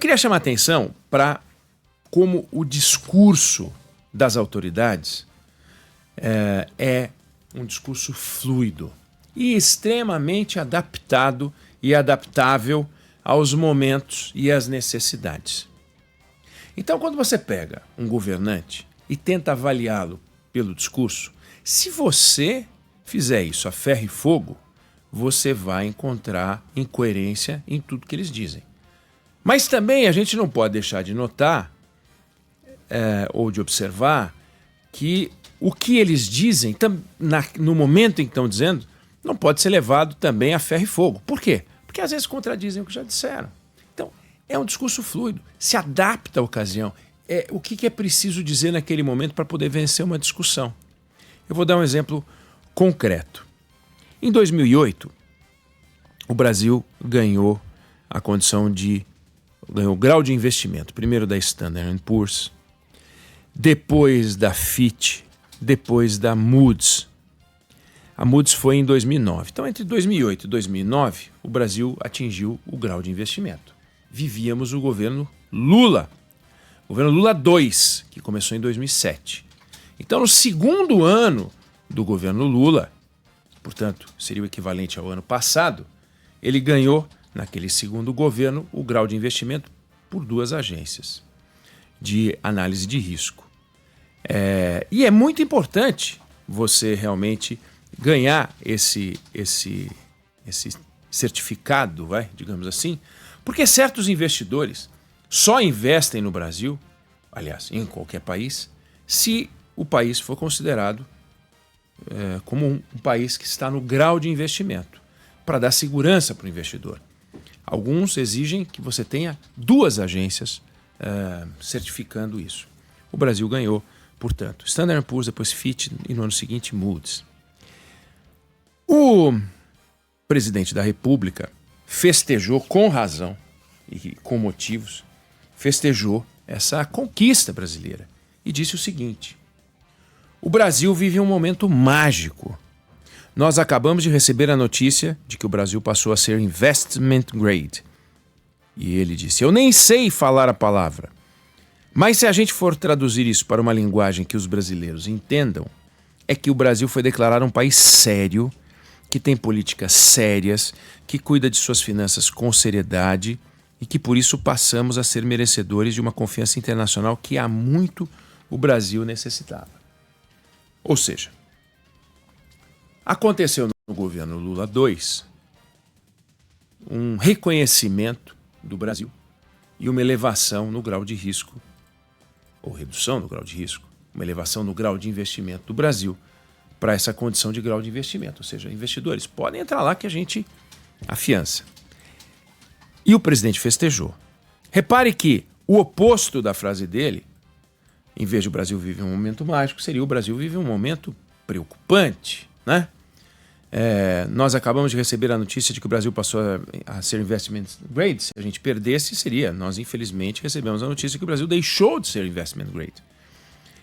eu queria chamar a atenção para como o discurso das autoridades é um discurso fluido e extremamente adaptado e adaptável aos momentos e às necessidades. Então, quando você pega um governante e tenta avaliá-lo pelo discurso, se você fizer isso a ferro e fogo, você vai encontrar incoerência em tudo que eles dizem. Mas também a gente não pode deixar de notar ou de observar que o que eles dizem, no momento em que estão dizendo, não pode ser levado também a ferro e fogo. Por quê? Porque às vezes contradizem o que já disseram. Então, é um discurso fluido, se adapta à ocasião. O que é preciso dizer naquele momento para poder vencer uma discussão. Eu vou dar um exemplo concreto. Em 2008, o Brasil ganhou a condição ganhou o grau de investimento, primeiro da Standard & Poor's, depois da Fitch, depois da Moody's. A Moody's foi em 2009. Então, entre 2008 e 2009, o Brasil atingiu o grau de investimento. Vivíamos o governo Lula, o governo Lula II, que começou em 2007. Então, no segundo ano do governo Lula, portanto, seria o equivalente ao ano passado, ele ganhou, naquele segundo governo, o grau de investimento por duas agências de análise de risco. E é muito importante você realmente ganhar esse certificado, digamos assim, porque certos investidores só investem no Brasil, aliás, em qualquer país, se o país for considerado como um país que está no grau de investimento, para dar segurança para o investidor. Alguns exigem que você tenha duas agências certificando isso. O Brasil ganhou, portanto, Standard & Poor's, depois Fitch e no ano seguinte Moody's. O presidente da República festejou com razão e com motivos, festejou essa conquista brasileira e disse o seguinte: o Brasil vive um momento mágico. Nós acabamos de receber a notícia de que o Brasil passou a ser investment grade. E ele disse: eu nem sei falar a palavra, mas se a gente for traduzir isso para uma linguagem que os brasileiros entendam, é que o Brasil foi declarado um país sério, que tem políticas sérias, que cuida de suas finanças com seriedade e que por isso passamos a ser merecedores de uma confiança internacional que há muito o Brasil necessitava. Ou seja, aconteceu no governo Lula II um reconhecimento do Brasil e uma elevação no grau de risco, ou redução no grau de risco, uma elevação no grau de investimento do Brasil para essa condição de grau de investimento. Ou seja, investidores podem entrar lá que a gente afiança. E o presidente festejou. Repare que o oposto da frase dele, em vez de o Brasil vive um momento mágico, seria o Brasil vive um momento preocupante, né? Nós acabamos de receber a notícia de que o Brasil passou a ser investment grade. Se a gente perdesse, seria. Nós, infelizmente, recebemos a notícia que o Brasil deixou de ser investment grade.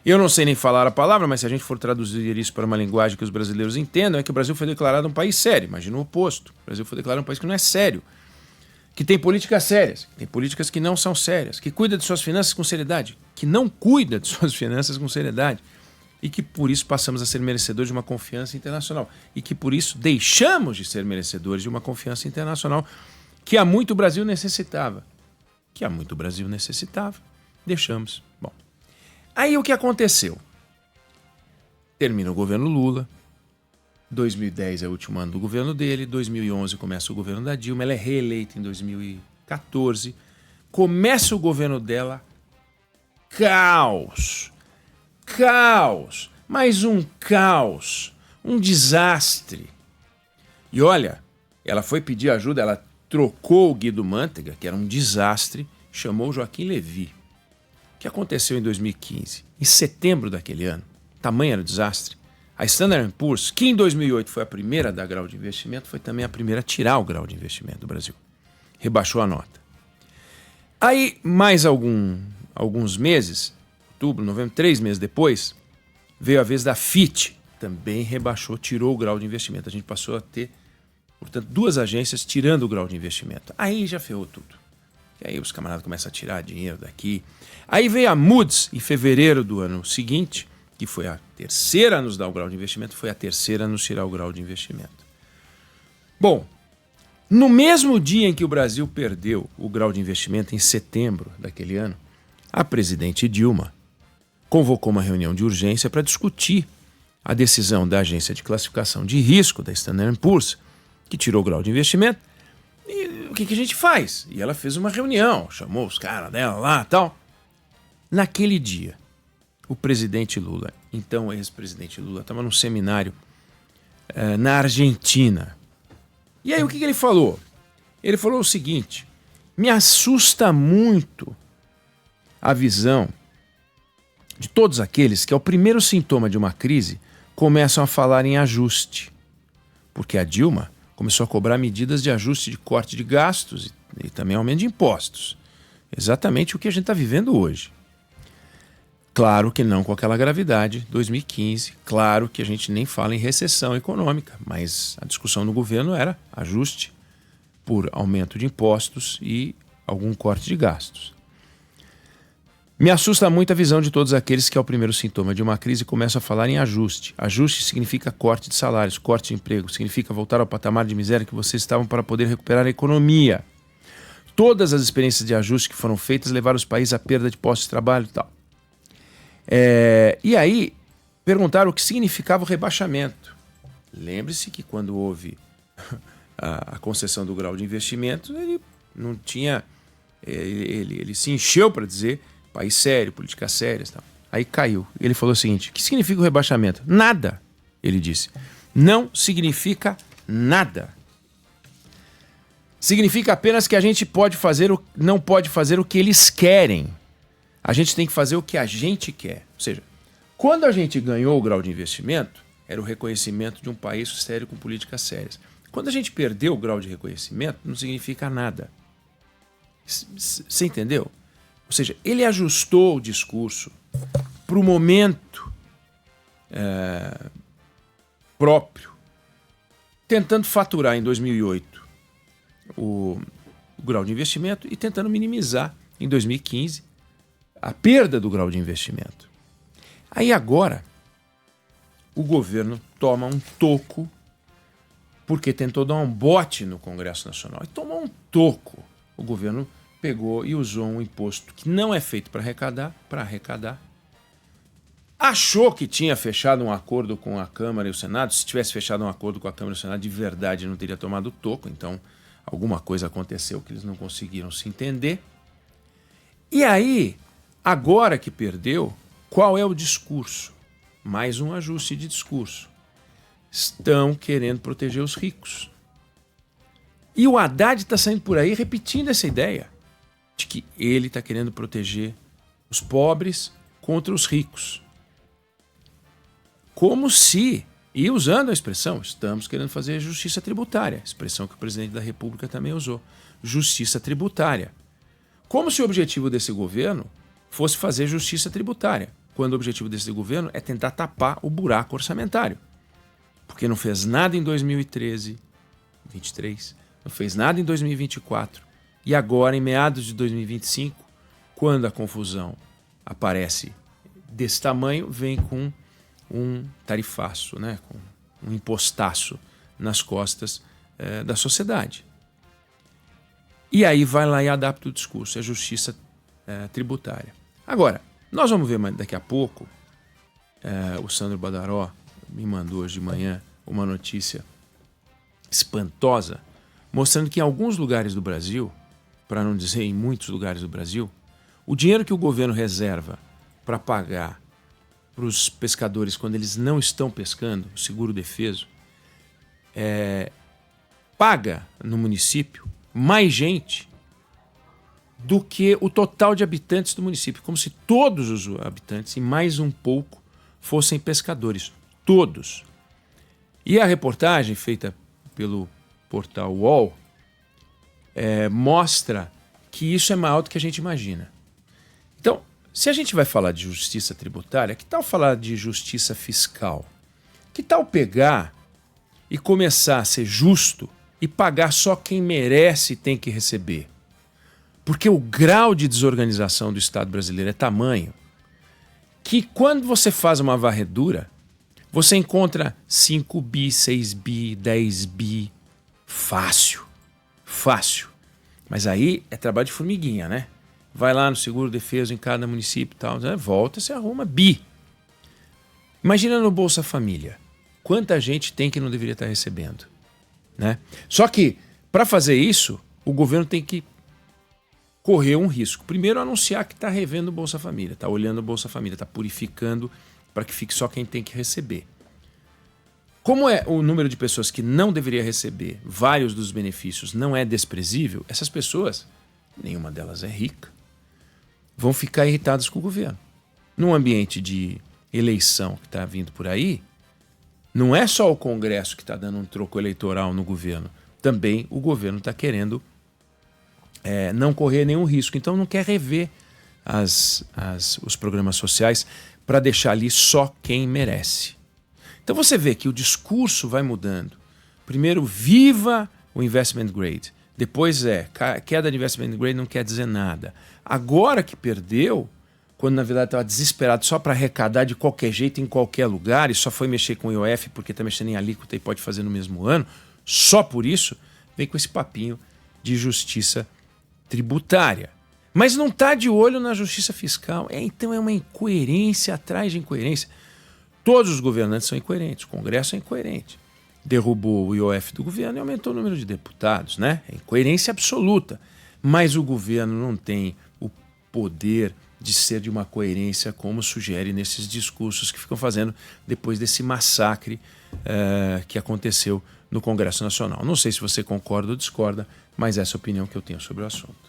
Eu não sei nem falar a palavra, mas se a gente for traduzir isso para uma linguagem que os brasileiros entendam, é que o Brasil foi declarado um país sério. Imagina o oposto. O Brasil foi declarado um país que não é sério, que tem políticas sérias, que tem políticas que não são sérias, que cuida de suas finanças com seriedade, que não cuida de suas finanças com seriedade, e que por isso passamos a ser merecedores de uma confiança internacional, e que por isso deixamos de ser merecedores de uma confiança internacional que há muito o Brasil necessitava. Deixamos. Bom, aí o que aconteceu? Termina o governo Lula, 2010 é o último ano do governo dele, 2011 começa o governo da Dilma, ela é reeleita em 2014, começa o governo dela, caos, mais um caos, um desastre. E olha, ela foi pedir ajuda, ela trocou o Guido Mantega, que era um desastre, chamou o Joaquim Levy. O que aconteceu em 2015? Em setembro daquele ano, tamanho era o desastre, a Standard & Poor's, que em 2008 foi a primeira a dar grau de investimento, foi também a primeira a tirar o grau de investimento do Brasil. Rebaixou a nota. Aí, mais alguns meses, outubro, novembro, 3 meses depois, veio a vez da Fitch, também rebaixou, tirou o grau de investimento. A gente passou a ter, portanto, duas agências tirando o grau de investimento. Aí já ferrou tudo. E aí os camaradas começam a tirar dinheiro daqui. Aí veio a Moody's em fevereiro do ano seguinte, que foi a terceira a nos dar o grau de investimento, foi a terceira a nos tirar o grau de investimento. Bom, no mesmo dia em que o Brasil perdeu o grau de investimento, em setembro daquele ano, a presidente Dilma convocou uma reunião de urgência para discutir a decisão da agência de classificação de risco, da Standard & Poor's, que tirou o grau de investimento. E o que a gente faz? E ela fez uma reunião, chamou os caras dela lá e tal. Naquele dia, o presidente Lula, então o ex-presidente Lula, estava num seminário na Argentina. E aí o que ele falou? Ele falou o seguinte: me assusta muito a visão de todos aqueles que, ao primeiro sintoma de uma crise, começam a falar em ajuste. Porque a Dilma começou a cobrar medidas de ajuste, de corte de gastos e também aumento de impostos. Exatamente o que a gente está vivendo hoje. Claro que não com aquela gravidade, 2015. Claro que a gente nem fala em recessão econômica, mas a discussão no governo era ajuste por aumento de impostos e algum corte de gastos. Me assusta muito a visão de todos aqueles que, ao primeiro sintoma de uma crise, começam a falar em ajuste. Ajuste significa corte de salários, corte de emprego, significa voltar ao patamar de miséria que vocês estavam para poder recuperar a economia. Todas as experiências de ajuste que foram feitas levaram os países à perda de postos de trabalho e tal. E aí, perguntaram o que significava o rebaixamento. Lembre-se que quando houve a concessão do grau de investimento, ele não tinha... Ele se encheu para dizer país sério, políticas sérias. Tal. Aí caiu. Ele falou o seguinte: o que significa o rebaixamento? Nada, ele disse. Não significa nada. Significa apenas que a gente não pode fazer o que eles querem. A gente tem que fazer o que a gente quer. Ou seja, quando a gente ganhou o grau de investimento, era o reconhecimento de um país sério com políticas sérias. Quando a gente perdeu o grau de reconhecimento, não significa nada. Você entendeu? Ou seja, ele ajustou o discurso para o momento próprio, tentando faturar em 2008 o grau de investimento e tentando minimizar em 2015 a perda do grau de investimento. Aí agora o governo toma um toco porque tentou dar um bote no Congresso Nacional. E tomou um toco. O governo pegou e usou um imposto que não é feito para arrecadar. Achou que tinha fechado um acordo com a Câmara e o Senado. Se tivesse fechado um acordo com a Câmara e o Senado, de verdade não teria tomado toco. Então, alguma coisa aconteceu que eles não conseguiram se entender. E aí, agora que perdeu, qual é o discurso? Mais um ajuste de discurso. Estão querendo proteger os ricos. E o Haddad está saindo por aí repetindo essa ideia de que ele está querendo proteger os pobres contra os ricos. Como se, e usando a expressão, estamos querendo fazer justiça tributária, expressão que o presidente da República também usou, justiça tributária. Como se o objetivo desse governo fosse fazer justiça tributária, quando o objetivo desse governo é tentar tapar o buraco orçamentário. Porque não fez nada em 2013, 23, não fez nada em 2024, e agora, em meados de 2025, quando a confusão aparece desse tamanho, vem com um tarifaço, né? Com um impostaço nas costas da sociedade. E aí vai lá e adapta o discurso, é justiça tributária. Agora, nós vamos ver daqui a pouco, o Sandro Badaró me mandou hoje de manhã uma notícia espantosa, mostrando que em alguns lugares do Brasil, para não dizer em muitos lugares do Brasil, o dinheiro que o governo reserva para pagar para os pescadores quando eles não estão pescando, o seguro defeso, paga no município mais gente do que o total de habitantes do município, como se todos os habitantes, e mais um pouco, fossem pescadores. Todos. E a reportagem feita pelo portal UOL mostra que isso é maior do que a gente imagina. Então, se a gente vai falar de justiça tributária, que tal falar de justiça fiscal? Que tal pegar e começar a ser justo e pagar só quem merece e tem que receber? Porque o grau de desorganização do Estado brasileiro é tamanho que quando você faz uma varredura, você encontra 5 bi, 6 bi, 10 bi, fácil, fácil. Mas aí é trabalho de formiguinha, né? Vai lá no seguro-defeso em cada município e tal, volta, você arruma bi. Imagina no Bolsa Família, quanta gente tem que não deveria estar recebendo, né? Só que, para fazer isso, o governo tem que correr um risco. Primeiro, anunciar que está revendo o Bolsa Família, está olhando o Bolsa Família, está purificando para que fique só quem tem que receber. Como é o número de pessoas que não deveria receber vários dos benefícios não é desprezível, essas pessoas, nenhuma delas é rica, vão ficar irritadas com o governo. Num ambiente de eleição que está vindo por aí, não é só o Congresso que está dando um troco eleitoral no governo, também o governo está querendo não correr nenhum risco. Então não quer rever os programas sociais para deixar ali só quem merece. Então você vê que o discurso vai mudando. Primeiro, viva o investment grade. Depois queda de investment grade não quer dizer nada. Agora que perdeu, quando na verdade estava desesperado só para arrecadar de qualquer jeito em qualquer lugar e só foi mexer com o IOF porque está mexendo em alíquota e pode fazer no mesmo ano, só por isso vem com esse papinho de justiça tributária. Mas não está de olho na justiça fiscal. Então é uma incoerência atrás de incoerência. Todos os governantes são incoerentes, o Congresso é incoerente. Derrubou o IOF do governo e aumentou o número de deputados, né? É incoerência absoluta. Mas o governo não tem o poder de ser de uma coerência como sugere nesses discursos que ficam fazendo depois desse massacre que aconteceu no Congresso Nacional. Não sei se você concorda ou discorda, mas essa é a opinião que eu tenho sobre o assunto.